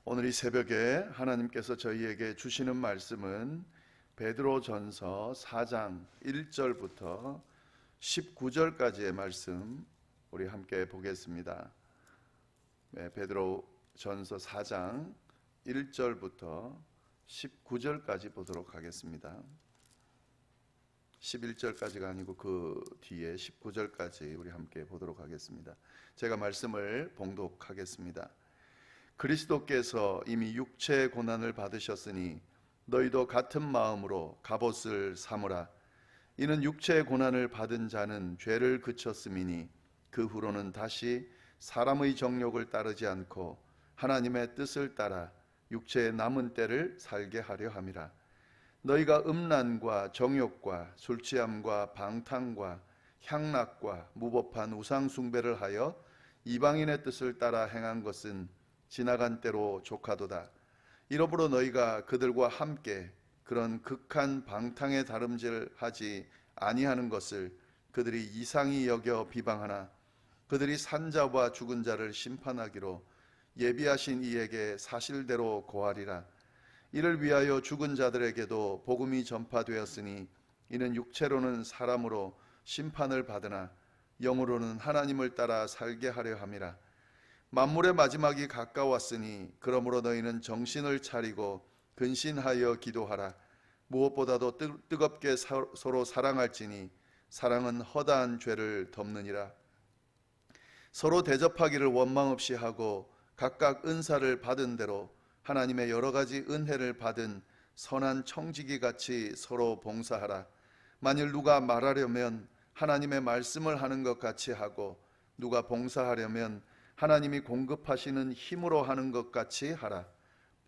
오늘 이 새벽에 하나님께서 저희에게 주시는 말씀은 베드로전서 4장 1절부터 19절까지의 말씀 우리 함께 보겠습니다. 베드로전서 4장 1절부터 19절까지 보도록 하겠습니다. 11절까지가 아니고 그 뒤에 19절까지 우리 함께 보도록 하겠습니다. 제가 말씀을 봉독하겠습니다. 그리스도께서 이미 육체의 고난을 받으셨으니 너희도 같은 마음으로 갑옷을 삼으라. 이는 육체의 고난을 받은 자는 죄를 그쳤음이니 그 후로는 다시 사람의 정욕을 따르지 않고 하나님의 뜻을 따라 육체의 남은 때를 살게 하려 함이라. 너희가 음란과 정욕과 술취함과 방탕과 향락과 무법한 우상 숭배를 하여 이방인의 뜻을 따라 행한 것은 지나간 때로 족하도다. 이러므로 너희가 그들과 함께 그런 극한 방탕의 다름질하지 아니하는 것을 그들이 이상히 여겨 비방하나 그들이 산자와 죽은 자를 심판하기로 예비하신 이에게 사실대로 고하리라. 이를 위하여 죽은 자들에게도 복음이 전파되었으니 이는 육체로는 사람으로 심판을 받으나 영으로는 하나님을 따라 살게 하려 함이라. 만물의 마지막이 가까웠으니 그러므로 너희는 정신을 차리고 근신하여 기도하라. 무엇보다도 뜨겁게 서로 사랑할지니 사랑은 허다한 죄를 덮느니라. 서로 대접하기를 원망 없이 하고 각각 은사를 받은 대로 하나님의 여러 가지 은혜를 받은 선한 청지기 같이 서로 봉사하라. 만일 누가 말하려면 하나님의 말씀을 하는 것 같이 하고 누가 봉사하려면 하나님이 공급하시는 힘으로 하는 것 같이 하라.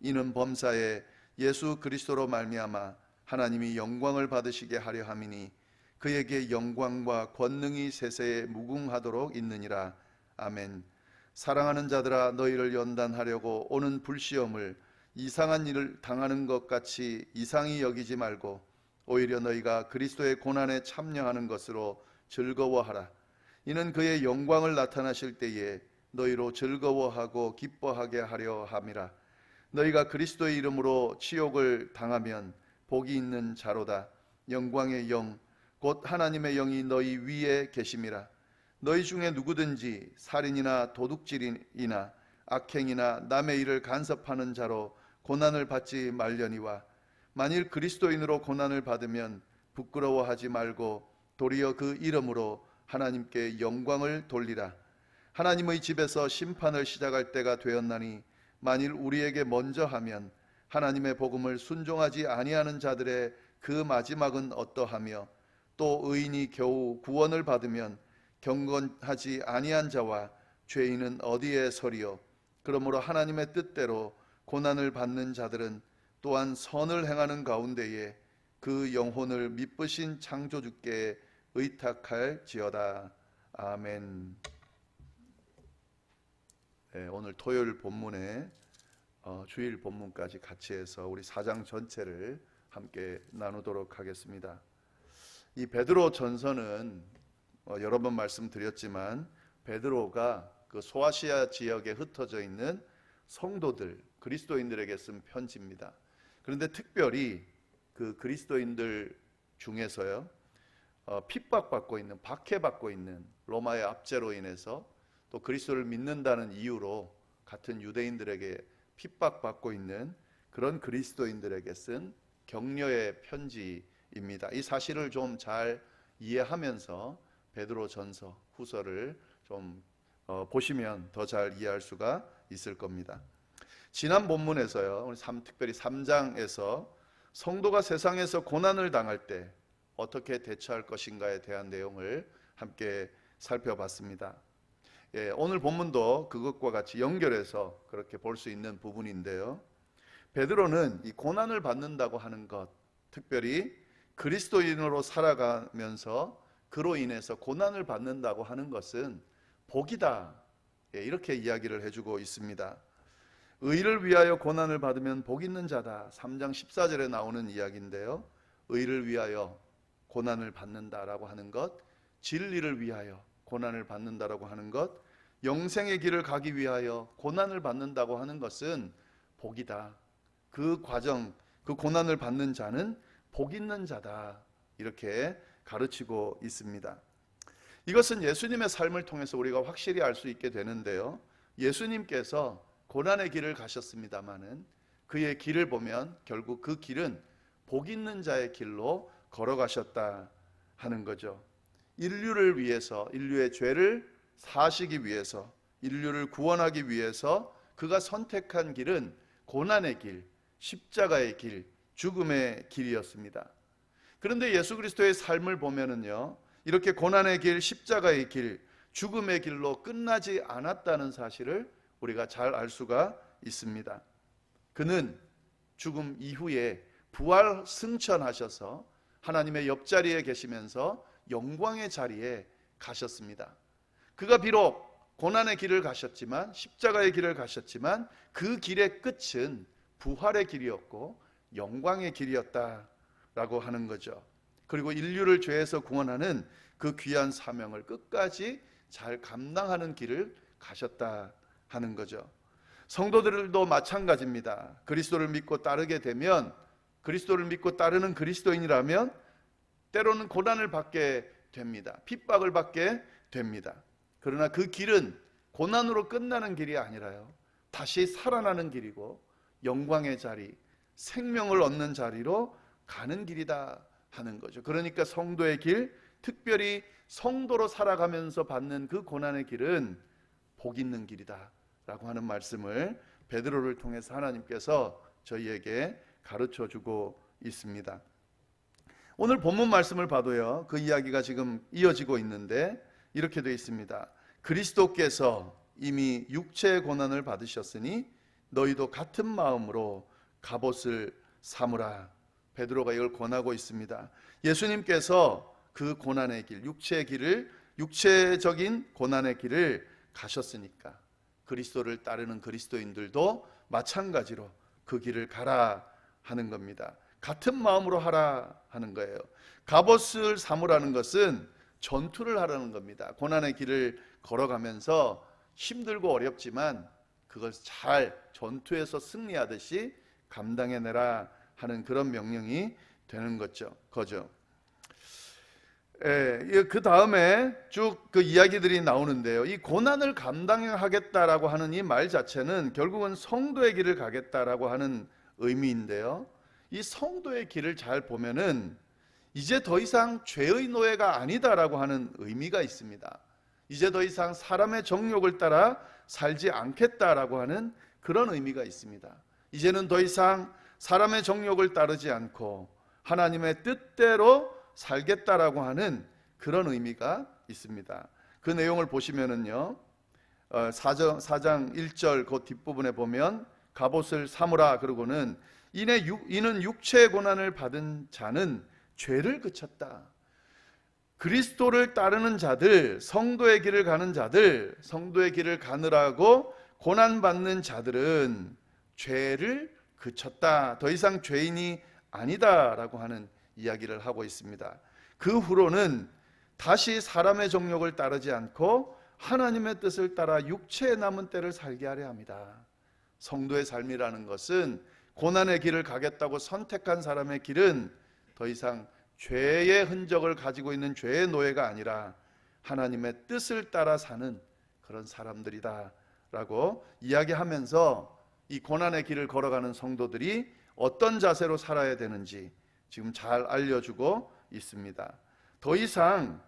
이는 범사에 예수 그리스도로 말미암아 하나님이 영광을 받으시게 하려 함이니 그에게 영광과 권능이 세세에 무궁하도록 있느니라. 아멘. 사랑하는 자들아, 너희를 연단하려고 오는 불시험을 이상한 일을 당하는 것 같이 이상히 여기지 말고 오히려 너희가 그리스도의 고난에 참여하는 것으로 즐거워하라. 이는 그의 영광을 나타나실 때에 너희로 즐거워하고 기뻐하게 하려 함이라. 너희가 그리스도의 이름으로 치욕을 당하면 복이 있는 자로다. 영광의 영 곧 하나님의 영이 너희 위에 계심이라. 너희 중에 누구든지 살인이나 도둑질이나 악행이나 남의 일을 간섭하는 자로 고난을 받지 말려니와 만일 그리스도인으로 고난을 받으면 부끄러워하지 말고 도리어 그 이름으로 하나님께 영광을 돌리라. 하나님의 집에서 심판을 시작할 때가 되었나니 만일 우리에게 먼저 하면 하나님의 복음을 순종하지 아니하는 자들의 그 마지막은 어떠하며 또 의인이 겨우 구원을 받으면 경건하지 아니한 자와 죄인은 어디에 서리요. 그러므로 하나님의 뜻대로 고난을 받는 자들은 또한 선을 행하는 가운데에 그 영혼을 미쁘신 창조주께 의탁할지어다. 아멘. 오늘 토요일 본문에 주일 본문까지 같이 해서 우리 4장 전체를 함께 나누도록 하겠습니다. 이 베드로 전서는 여러 번 말씀드렸지만 베드로가 그 소아시아 지역에 흩어져 있는 성도들, 그리스도인들에게 쓴 편지입니다. 그런데 특별히 그 그리스도인들 중에서요 핍박받고 있는, 박해받고 있는 로마의 압제로 인해서 또 그리스도를 믿는다는 이유로 같은 유대인들에게 핍박받고 있는 그런 그리스도인들에게 쓴 격려의 편지입니다. 이 사실을 좀 잘 이해하면서 베드로 전서 후서를 좀 보시면 더 잘 이해할 수가 있을 겁니다. 지난 본문에서요, 특별히 3장에서 성도가 세상에서 고난을 당할 때 어떻게 대처할 것인가에 대한 내용을 함께 살펴봤습니다. 오늘 본문도 그것과 같이 연결해서 그렇게 볼 수 있는 부분인데요. 베드로는 이 고난을 받는다고 하는 것, 특별히 그리스도인으로 살아가면서 그로 인해서 고난을 받는다고 하는 것은 복이다, 이렇게 이야기를 해주고 있습니다. 의를 위하여 고난을 받으면 복 있는 자다, 3장 14절에 나오는 이야기인데요. 의를 위하여 고난을 받는다라고 하는 것, 진리를 위하여 고난을 받는다라고 하는 것, 영생의 길을 가기 위하여 고난을 받는다고 하는 것은 복이다. 그 과정, 그 고난을 받는 자는 복 있는 자다. 이렇게 가르치고 있습니다. 이것은 예수님의 삶을 통해서 우리가 확실히 알 수 있게 되는데요. 예수님께서 고난의 길을 가셨습니다마는 그의 길을 보면 결국 그 길은 복 있는 자의 길로 걸어가셨다 하는 거죠. 인류를 위해서, 인류의 죄를 사하시기 위해서, 인류를 구원하기 위해서 그가 선택한 길은 고난의 길, 십자가의 길, 죽음의 길이었습니다. 그런데 예수 그리스도의 삶을 보면은요, 이렇게 고난의 길, 십자가의 길, 죽음의 길로 끝나지 않았다는 사실을 우리가 잘 알 수가 있습니다. 그는 죽음 이후에 부활 승천하셔서 하나님의 옆자리에 계시면서 영광의 자리에 가셨습니다. 그가 비록 고난의 길을 가셨지만, 십자가의 길을 가셨지만 그 길의 끝은 부활의 길이었고 영광의 길이었다라고 하는 거죠. 그리고 인류를 죄에서 구원하는 그 귀한 사명을 끝까지 잘 감당하는 길을 가셨다 하는 거죠. 성도들도 마찬가지입니다. 그리스도를 믿고 따르게 되면, 그리스도를 믿고 따르는 그리스도인이라면 때로는 고난을 받게 됩니다. 핍박을 받게 됩니다. 그러나 그 길은 고난으로 끝나는 길이 아니라요, 다시 살아나는 길이고 영광의 자리, 생명을 얻는 자리로 가는 길이다 하는 거죠. 그러니까 성도의 길, 특별히 성도로 살아가면서 받는 그 고난의 길은 복 있는 길이다 라고 하는 말씀을 베드로를 통해서 하나님께서 저희에게 가르쳐 주고 있습니다. 오늘 본문 말씀을 봐도요, 그 이야기가 지금 이어지고 있는데 이렇게 되어 있습니다. 그리스도께서 이미 육체의 고난을 받으셨으니 너희도 같은 마음으로 갑옷을 삼으라. 베드로가 이걸 권하고 있습니다. 예수님께서 그 고난의 길, 육체의 길을, 육체적인 고난의 길을 가셨으니까 그리스도를 따르는 그리스도인들도 마찬가지로 그 길을 가라 하는 겁니다. 같은 마음으로 하라 하는 거예요. 갑옷을 삼으라는 것은 전투를 하라는 겁니다. 고난의 길을 걸어가면서 힘들고 어렵지만 그걸 잘 전투에서 승리하듯이 감당해내라 하는 그런 명령이 되는 거죠. 그 다음에 쭉 그 이야기들이 나오는데요. 이 고난을 감당하겠다라고 하는 이 말 자체는 결국은 성도의 길을 가겠다라고 하는 의미인데요. 이 성도의 길을 잘 보면은 이제 더 이상 죄의 노예가 아니다라고 하는 의미가 있습니다. 이제 더 이상 사람의 정욕을 따라 살지 않겠다라고 하는 그런 의미가 있습니다. 이제는 더 이상 사람의 정욕을 따르지 않고 하나님의 뜻대로 살겠다라고 하는 그런 의미가 있습니다. 그 내용을 보시면은요, 4장 1절 그 뒷부분에 보면 갑옷을 삼으라 그러고는 이는 육체의 고난을 받은 자는 죄를 그쳤다. 그리스도를 따르는 자들, 성도의 길을 가는 자들, 성도의 길을 가느라고 고난받는 자들은 죄를 그쳤다. 더 이상 죄인이 아니다라고 하는 이야기를 하고 있습니다. 그 후로는 다시 사람의 정욕을 따르지 않고 하나님의 뜻을 따라 육체에 남은 때를 살게 하려 합니다. 성도의 삶이라는 것은 고난의 길을 가겠다고 선택한 사람의 길은 더 이상 죄의 흔적을 가지고 있는 죄의 노예가 아니라 하나님의 뜻을 따라 사는 그런 사람들이다 라고 이야기하면서 이 고난의 길을 걸어가는 성도들이 어떤 자세로 살아야 되는지 지금 잘 알려주고 있습니다. 더 이상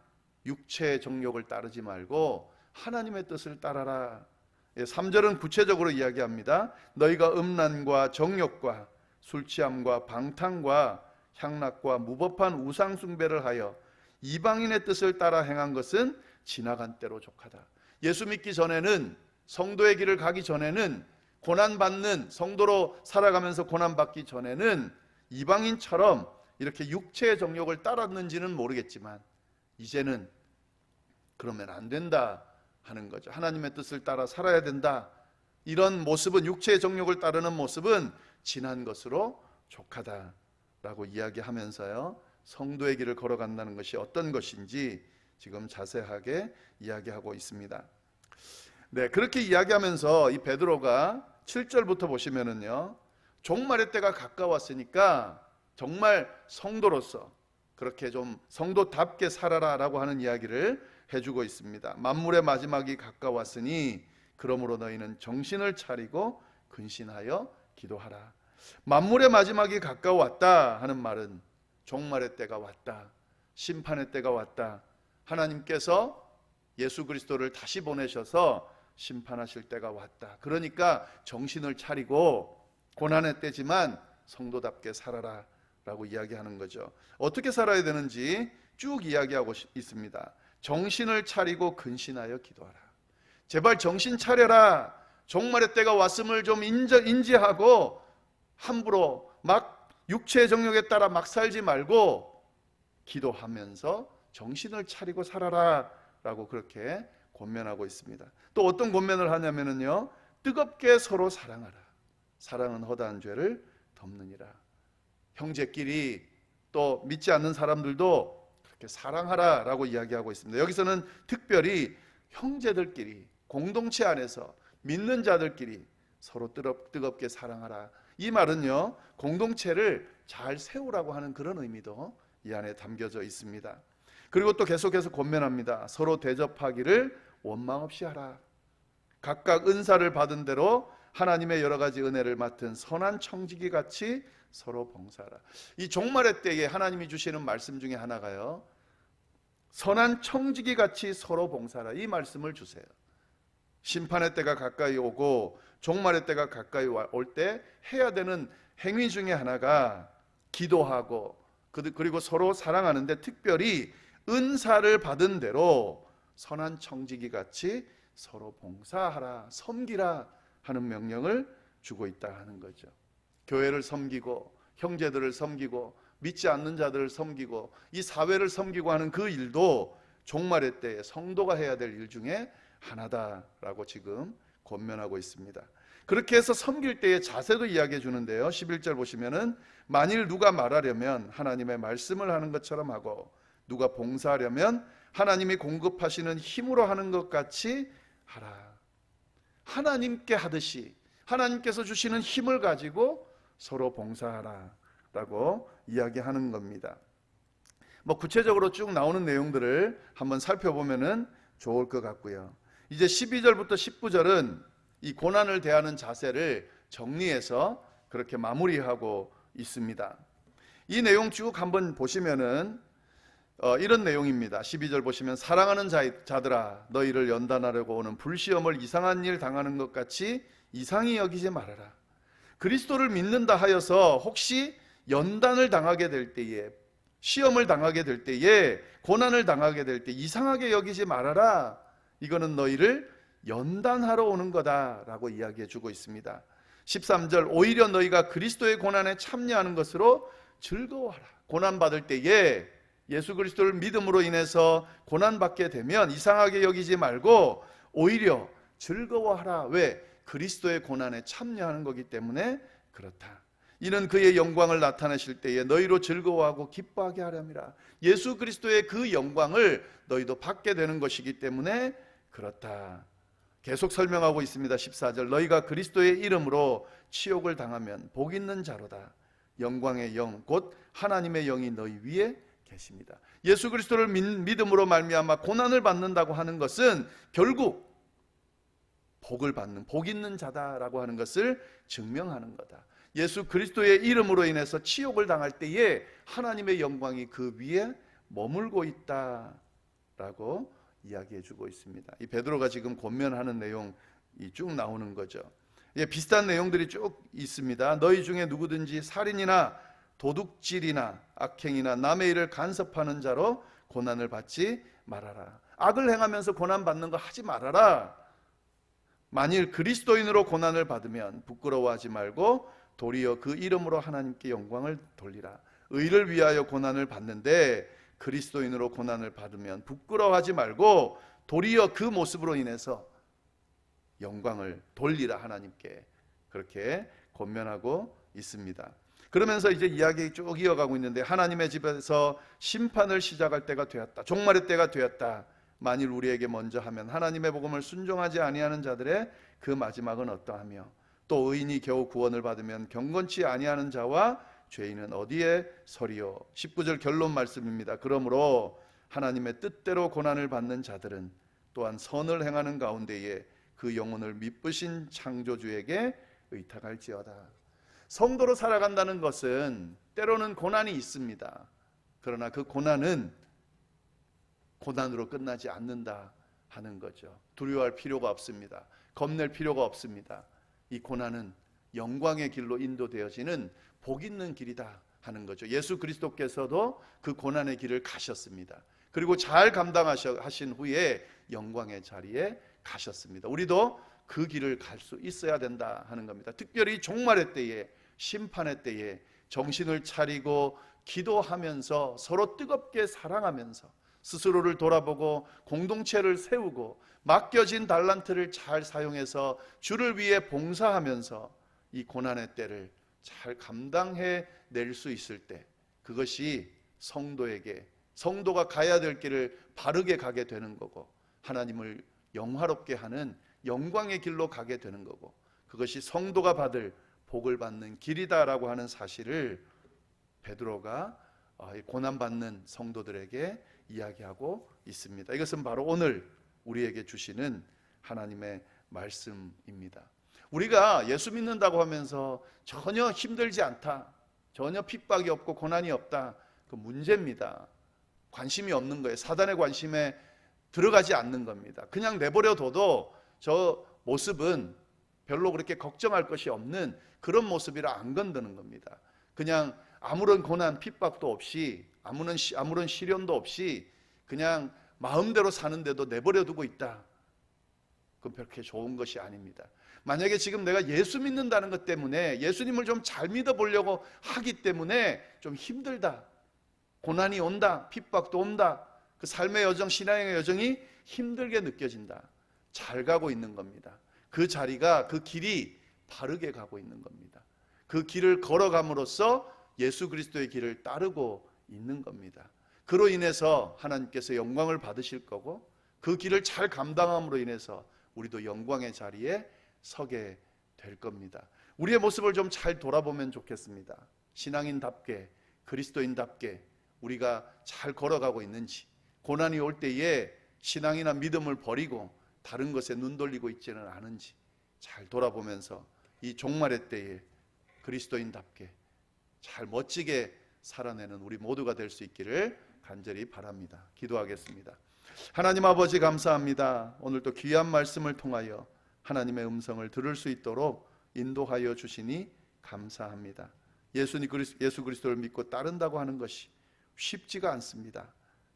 육체의 정욕을 따르지 말고 하나님의 뜻을 따라라. 3절은 구체적으로 이야기합니다. 너희가 음란과 정욕과 술취함과 방탕과 향락과 무법한 우상 숭배를 하여 이방인의 뜻을 따라 행한 것은 지나간 때로 족하다. 예수 믿기 전에는, 성도의 길을 가기 전에는, 고난받는 성도로 살아가면서 고난받기 전에는 이방인처럼 이렇게 육체의 정욕을 따랐는지는 모르겠지만 이제는 그러면 안 된다 하는 거죠. 하나님의 뜻을 따라 살아야 된다. 이런 모습은, 육체의 정욕을 따르는 모습은 지난 것으로 족하다라고 이야기하면서요, 성도의 길을 걸어간다는 것이 어떤 것인지 지금 자세하게 이야기하고 있습니다. 네, 그렇게 이야기하면서 이 베드로가 7절부터 보시면은요, 종말의 때가 가까웠으니까 정말 성도로서 그렇게 좀 성도답게 살아라라고 하는 이야기를 해주고 있습니다. 만물의 마지막이 가까웠으니 그러므로 너희는 정신을 차리고 근신하여 기도하라. 만물의 마지막이 가까웠다 하는 말은 종말의 때가 왔다, 심판의 때가 왔다, 하나님께서 예수 그리스도를 다시 보내셔서 심판하실 때가 왔다. 그러니까 정신을 차리고 고난의 때지만 성도답게 살아라 라고 이야기하는 거죠. 어떻게 살아야 되는지 쭉 이야기하고 있습니다. 정신을 차리고 근신하여 기도하라. 제발 정신 차려라. 종말의 때가 왔음을 좀 인지하고 함부로 막 육체의 정욕에 따라 막 살지 말고 기도하면서 정신을 차리고 살아라 라고 그렇게 권면하고 있습니다. 또 어떤 권면을 하냐면요, 뜨겁게 서로 사랑하라. 사랑은 허다한 죄를 덮느니라. 형제끼리 또 믿지 않는 사람들도 그렇게 사랑하라 라고 이야기하고 있습니다. 여기서는 특별히 형제들끼리 공동체 안에서 믿는 자들끼리 서로 뜨겁게 사랑하라. 이 말은요, 공동체를 잘 세우라고 하는 그런 의미도 이 안에 담겨져 있습니다. 그리고 또 계속해서 권면합니다. 서로 대접하기를 원망 없이 하라. 각각 은사를 받은 대로 하나님의 여러 가지 은혜를 맡은 선한 청지기 같이 서로 봉사하라. 이 종말의 때에 하나님이 주시는 말씀 중에 하나가요, 선한 청지기 같이 서로 봉사하라. 이 말씀을 주세요. 심판의 때가 가까이 오고 종말의 때가 가까이 올 때 해야 되는 행위 중에 하나가 기도하고 그리고 서로 사랑하는데, 특별히 은사를 받은 대로 선한 청지기 같이 서로 봉사하라, 섬기라 하는 명령을 주고 있다 하는 거죠. 교회를 섬기고 형제들을 섬기고 믿지 않는 자들을 섬기고 이 사회를 섬기고 하는 그 일도 종말의 때에 성도가 해야 될 일 중에 하나다라고 지금 권면하고 있습니다. 그렇게 해서 섬길 때의 자세도 이야기해 주는데요, 11절 보시면은 만일 누가 말하려면 하나님의 말씀을 하는 것처럼 하고 누가 봉사하려면 하나님이 공급하시는 힘으로 하는 것 같이 하라. 하나님께 하듯이 하나님께서 주시는 힘을 가지고 서로 봉사하라 라고 이야기하는 겁니다. 구체적으로 쭉 나오는 내용들을 한번 살펴보면 좋을 것 같고요. 이제 12절부터 19절은 이 고난을 대하는 자세를 정리해서 그렇게 마무리하고 있습니다. 이 내용 쭉 한번 보시면은 이런 내용입니다. 12절 보시면 사랑하는 자들아 너희를 연단하려고 오는 불시험을 이상한 일 당하는 것 같이 이상히 여기지 말아라. 그리스도를 믿는다 하여서 혹시 연단을 당하게 될 때에, 시험을 당하게 될 때에, 고난을 당하게 될 때 이상하게 여기지 말아라. 이거는 너희를 연단하러 오는 거다라고 이야기해 주고 있습니다. 13절 오히려 너희가 그리스도의 고난에 참여하는 것으로 즐거워하라. 고난받을 때에 예수 그리스도를 믿음으로 인해서 고난받게 되면 이상하게 여기지 말고 오히려 즐거워하라. 왜? 그리스도의 고난에 참여하는 거기 때문에 그렇다. 이는 그의 영광을 나타내실 때에 너희로 즐거워하고 기뻐하게 하렵니다. 예수 그리스도의 그 영광을 너희도 받게 되는 것이기 때문에 그렇다. 계속 설명하고 있습니다. 14절 너희가 그리스도의 이름으로 치욕을 당하면 복 있는 자로다. 영광의 영 곧 하나님의 영이 너희 위에 계십니다. 예수 그리스도를 믿음으로 말미암아 고난을 받는다고 하는 것은 결국 복을 받는, 복 있는 자다라고 하는 것을 증명하는 거다. 예수 그리스도의 이름으로 인해서 치욕을 당할 때에 하나님의 영광이 그 위에 머물고 있다라고 이야기해 주고 있습니다. 이 베드로가 지금 권면하는 내용이 쭉 나오는 거죠. 비슷한 내용들이 쭉 있습니다. 너희 중에 누구든지 살인이나 도둑질이나 악행이나 남의 일을 간섭하는 자로 고난을 받지 말아라. 악을 행하면서 고난 받는 거 하지 말아라. 만일 그리스도인으로 고난을 받으면 부끄러워하지 말고 도리어 그 이름으로 하나님께 영광을 돌리라. 의를 위하여 고난을 받는데 그리스도인으로 고난을 받으면 부끄러워하지 말고 도리어 그 모습으로 인해서 영광을 돌리라 하나님께. 그렇게 권면하고 있습니다. 그러면서 이제 이야기 쭉 이어가고 있는데 하나님의 집에서 심판을 시작할 때가 되었다. 종말의 때가 되었다. 만일 우리에게 먼저 하면 하나님의 복음을 순종하지 아니하는 자들의 그 마지막은 어떠하며 또 의인이 겨우 구원을 받으면 경건치 아니하는 자와 죄인은 어디에 서리요. 19절 결론 말씀입니다. 그러므로 하나님의 뜻대로 고난을 받는 자들은 또한 선을 행하는 가운데에 그 영혼을 미쁘신 창조주에게 의탁할지어다. 성도로 살아간다는 것은 때로는 고난이 있습니다. 그러나 그 고난은 고난으로 끝나지 않는다 하는 거죠. 두려워할 필요가 없습니다. 겁낼 필요가 없습니다. 이 고난은 영광의 길로 인도되어지는 복 있는 길이다 하는 거죠. 예수 그리스도께서도 그 고난의 길을 가셨습니다. 그리고 잘 감당하신 후에 영광의 자리에 가셨습니다. 우리도 그 길을 갈 수 있어야 된다 하는 겁니다. 특별히 종말의 때에, 심판의 때에 정신을 차리고 기도하면서 서로 뜨겁게 사랑하면서 스스로를 돌아보고 공동체를 세우고 맡겨진 달란트를 잘 사용해서 주를 위해 봉사하면서 이 고난의 때를 잘 감당해 낼 수 있을 때, 그것이 성도가 가야 될 길을 바르게 가게 되는 거고 하나님을 영화롭게 하는 영광의 길로 가게 되는 거고, 그것이 성도가 받을 복을 받는 길이다라고 하는 사실을 베드로가 고난받는 성도들에게 이야기하고 있습니다. 이것은 바로 오늘 우리에게 주시는 하나님의 말씀입니다. 우리가 예수 믿는다고 하면서 전혀 힘들지 않다, 전혀 핍박이 없고 고난이 없다, 그 문제입니다. 관심이 없는 거예요. 사단의 관심에 들어가지 않는 겁니다. 그냥 내버려둬도 저 모습은 별로 그렇게 걱정할 것이 없는 그런 모습이라 안 건드는 겁니다. 그냥 아무런 고난 핍박도 없이 아무런 시련도 없이 그냥 마음대로 사는데도 내버려두고 있다. 그건 그렇게 좋은 것이 아닙니다. 만약에 지금 내가 예수 믿는다는 것 때문에, 예수님을 좀 잘 믿어보려고 하기 때문에 좀 힘들다, 고난이 온다, 핍박도 온다, 그 삶의 여정, 신앙의 여정이 힘들게 느껴진다, 잘 가고 있는 겁니다. 그 자리가, 그 길이 바르게 가고 있는 겁니다. 그 길을 걸어감으로써 예수 그리스도의 길을 따르고 있는 겁니다. 그로 인해서 하나님께서 영광을 받으실 거고, 그 길을 잘 감당함으로 인해서 우리도 영광의 자리에 서게 될 겁니다. 우리의 모습을 좀 잘 돌아보면 좋겠습니다. 신앙인답게, 그리스도인답게 우리가 잘 걸어가고 있는지, 고난이 올 때에 신앙이나 믿음을 버리고 다른 것에 눈 돌리고 있지는 않은지 잘 돌아보면서 이 종말의 때에 그리스도인답게 잘 멋지게 살아내는 우리 모두가 될 수 있기를 간절히 바랍니다. 기도하겠습니다. 하나님 아버지, 감사합니다. 오늘 또 귀한 말씀을 통하여 하나님의 음성을 들을 수 있도록 인도하여 주시니 감사합니다. 예수 그리스도를 믿고 따른다고 하는 것이 쉽지가 않습니다.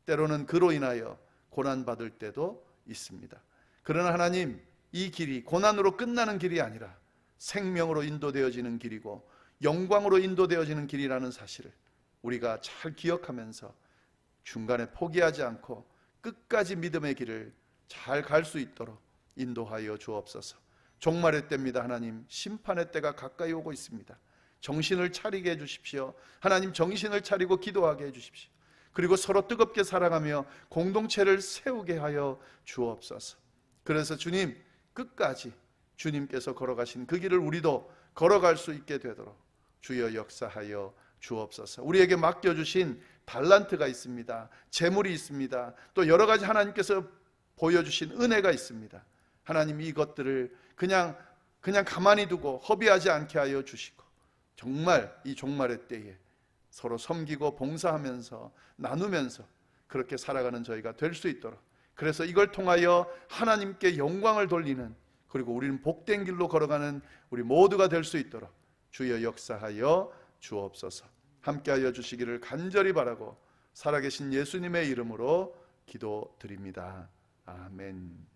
때로는 그로 인하여 고난받을 때도 있습니다. 그러나 하나님, 이 길이 고난으로 끝나는 길이 아니라 생명으로 인도되어지는 길이고 영광으로 인도되어지는 길이라는 사실을 우리가 잘 기억하면서 중간에 포기하지 않고 끝까지 믿음의 길을 잘 갈 수 있도록 인도하여 주옵소서. 종말의 때입니다. 하나님, 심판의 때가 가까이 오고 있습니다. 정신을 차리게 해주십시오. 하나님, 정신을 차리고 기도하게 해주십시오. 그리고 서로 뜨겁게 사랑하며 공동체를 세우게 하여 주옵소서. 그래서 주님, 끝까지 주님께서 걸어가신 그 길을 우리도 걸어갈 수 있게 되도록 주여 역사하여 주옵소서. 우리에게 맡겨주신 달란트가 있습니다. 재물이 있습니다. 또 여러 가지 하나님께서 보여주신 은혜가 있습니다. 하나님, 이것들을 그냥 가만히 두고 허비하지 않게 하여 주시고, 정말 이 종말의 때에 서로 섬기고 봉사하면서 나누면서 그렇게 살아가는 저희가 될 수 있도록, 그래서 이걸 통하여 하나님께 영광을 돌리는, 그리고 우리는 복된 길로 걸어가는 우리 모두가 될 수 있도록 주여 역사하여 주옵소서. 함께하여 주시기를 간절히 바라고 살아계신 예수님의 이름으로 기도드립니다. 아멘.